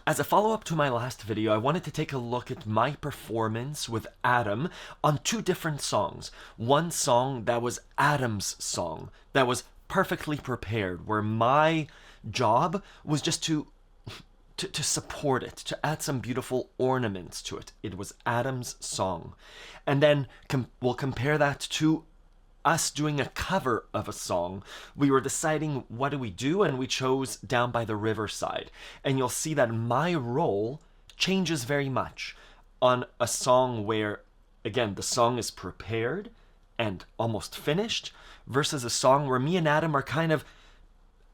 As a follow-up to my last video, I wanted to take a look at my performance with Adam on 2 different songs. One song that was Adam's song, that was perfectly prepared, where my job was just to support it, to add some beautiful ornaments to it. It was Adam's song. And then we'll compare that to us doing a cover of a song. We were deciding what do we do, and we chose Down by the Riverside. And you'll see that my role changes very much on a song where, again, the song is prepared and almost finished, versus a song where me and Adam are kind of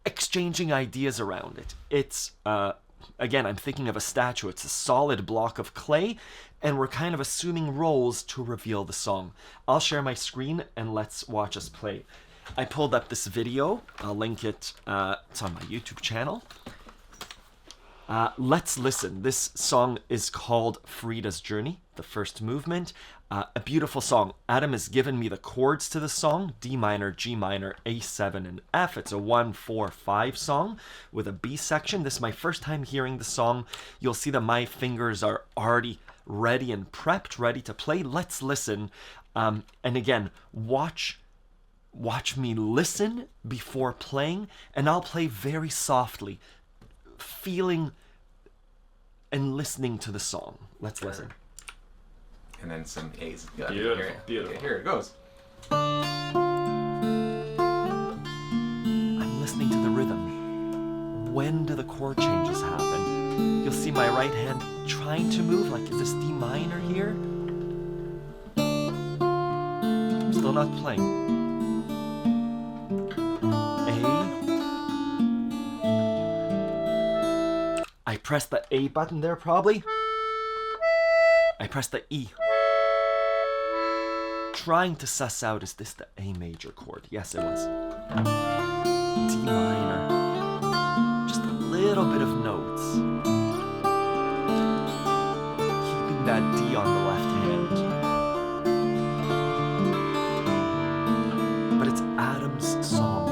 exchanging ideas around it. It's again, I'm thinking of a statue. It's a solid block of clay, and we're kind of assuming roles to reveal the song. I'll share my screen and let's watch us play. I pulled up this video. I'll link it. It's on my YouTube channel. Let's listen. This song is called Frida's Journey, the first movement. A beautiful song. Adam has given me the chords to the song: D minor, G minor, A7, and F. It's a 1-4-5 song with a B section. This is my first time hearing the song. You'll see that my fingers are already ready and prepped, ready to play. Let's listen. And again, watch me listen before playing, and I'll play very softly, feeling and listening to the song. Let's listen. And then some A's. Beautiful, beautiful. Okay, here it goes. I'm listening to the rhythm. When do the chord changes happen? You'll see my right hand trying to move, like, is this D minor here? I'm still not playing. A. I pressed the A button there, probably. I pressed the E. Trying to suss out, is this the A major chord? Yes, it was. D minor. Just a little bit of notes. Keeping that D on the left hand. But it's Adam's song.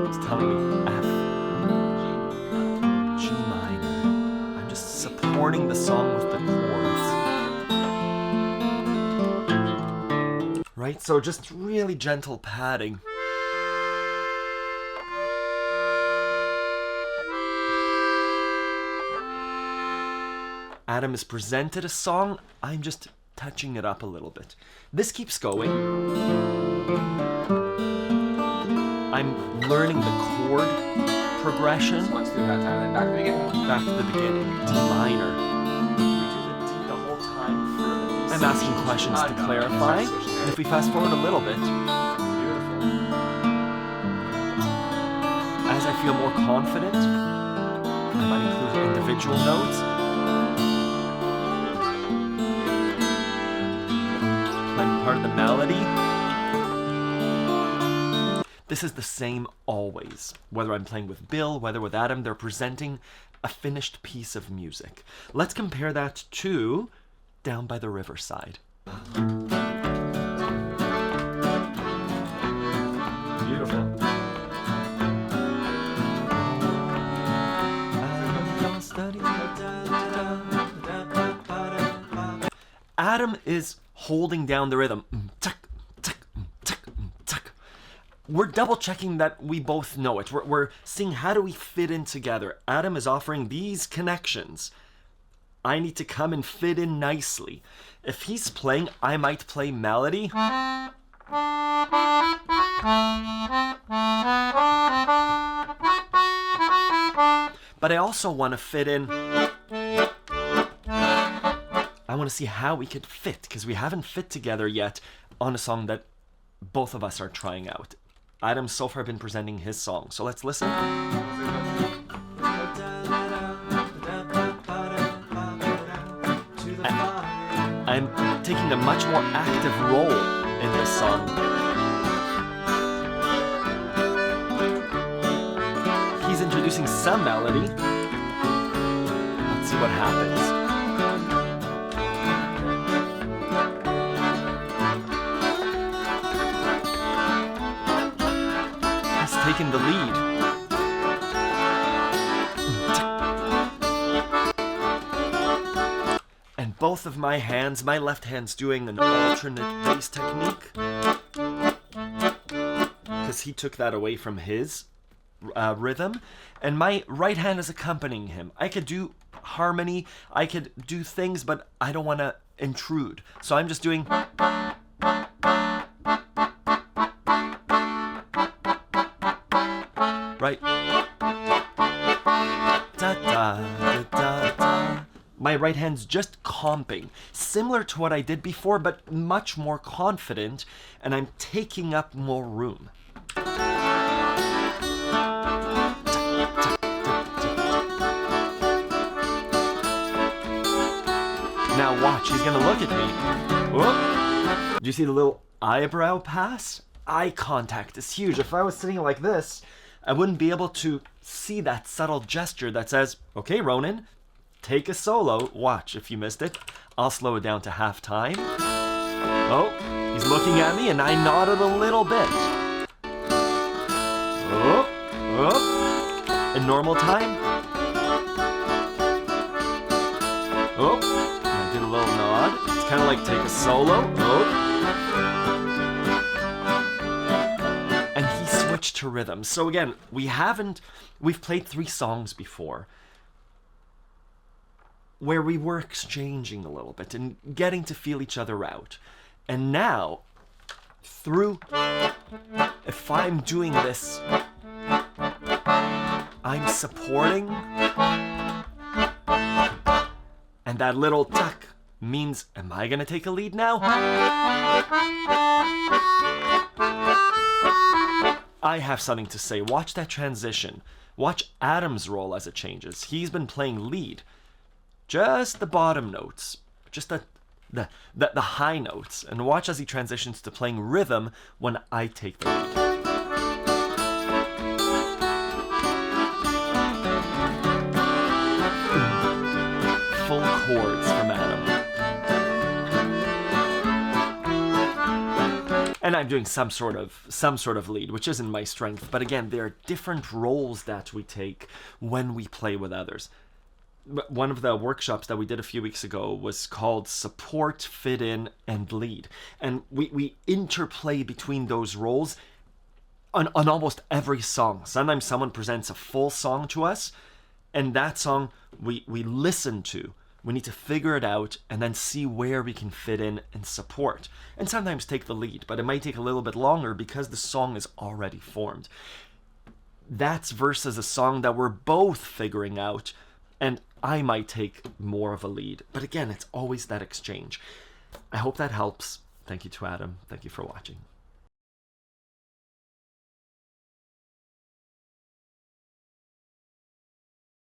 It's telling me F. G minor. I'm just supporting the song with the chords. Right? So just really gentle padding. Adam has presented a song. I'm just touching it up a little bit. This keeps going. I'm learning the chord progression. Let's do that time, then back to the beginning. Back to the beginning. D minor. We do the D the whole time for the B. I'm asking questions to clarify. And if we fast forward a little bit, Beautiful. as I feel more confident, I might include individual notes. Playing part of the melody. This is the same always. Whether I'm playing with Bill, whether with Adam, they're presenting a finished piece of music. Let's compare that to Down by the Riverside. Beautiful. Adam is holding down the rhythm. We're double checking that we both know it. We're seeing how do we fit in together. Adam is offering these connections. I need to come and fit in nicely. If he's playing, I might play melody. But I also want to fit in. I want to see how we could fit, because we haven't fit together yet on a song that both of us are trying out. Adam's so far been presenting his song, so let's listen. I'm taking a much more active role in this song. He's introducing some melody. Let's see what happens. He's taking the lead. both of my hands. My left hand's doing an alternate bass technique, because he took that away from his rhythm, and my right hand is accompanying him. I could do harmony, I could do things, but I don't want to intrude. So I'm just doing... right. Da, da, da, da, da. My right hand's just comping, similar to what I did before, but much more confident, and I'm taking up more room. Now watch, he's gonna look at me. Whoop. Do you see the little eyebrow pass? Eye contact is huge. If I was sitting like this, I wouldn't be able to see that subtle gesture that says, okay, Ronan, take a solo. Watch, if you missed it, I'll slow it down to half time. Oh, he's looking at me and I nodded a little bit. Oh, oh. In normal time. Oh, and I did a little nod. It's kind of like take a solo. Oh. And he switched to rhythm. So again, we've played 3 songs before where we were exchanging a little bit and getting to feel each other out. And now, if I'm doing this, I'm supporting, and that little tuck means, am I gonna take a lead now? I have something to say. Watch that transition. Watch Adam's role as it changes. He's been playing lead. Just the bottom notes. Just the high notes. And watch as he transitions to playing rhythm when I take the lead. Full chords from Adam. And I'm doing some sort of lead, which isn't my strength. But again, there are different roles that we take when we play with others. One of the workshops that we did a few weeks ago was called Support, Fit In, and Lead. And we interplay between those roles on almost every song. Sometimes someone presents a full song to us, and that song we listen to. We need to figure it out and then see where we can fit in and support. And sometimes take the lead, but it might take a little bit longer because the song is already formed. That's versus a song that we're both figuring out, and I might take more of a lead. But again, it's always that exchange. I hope that helps. Thank you to Adam. Thank you for watching.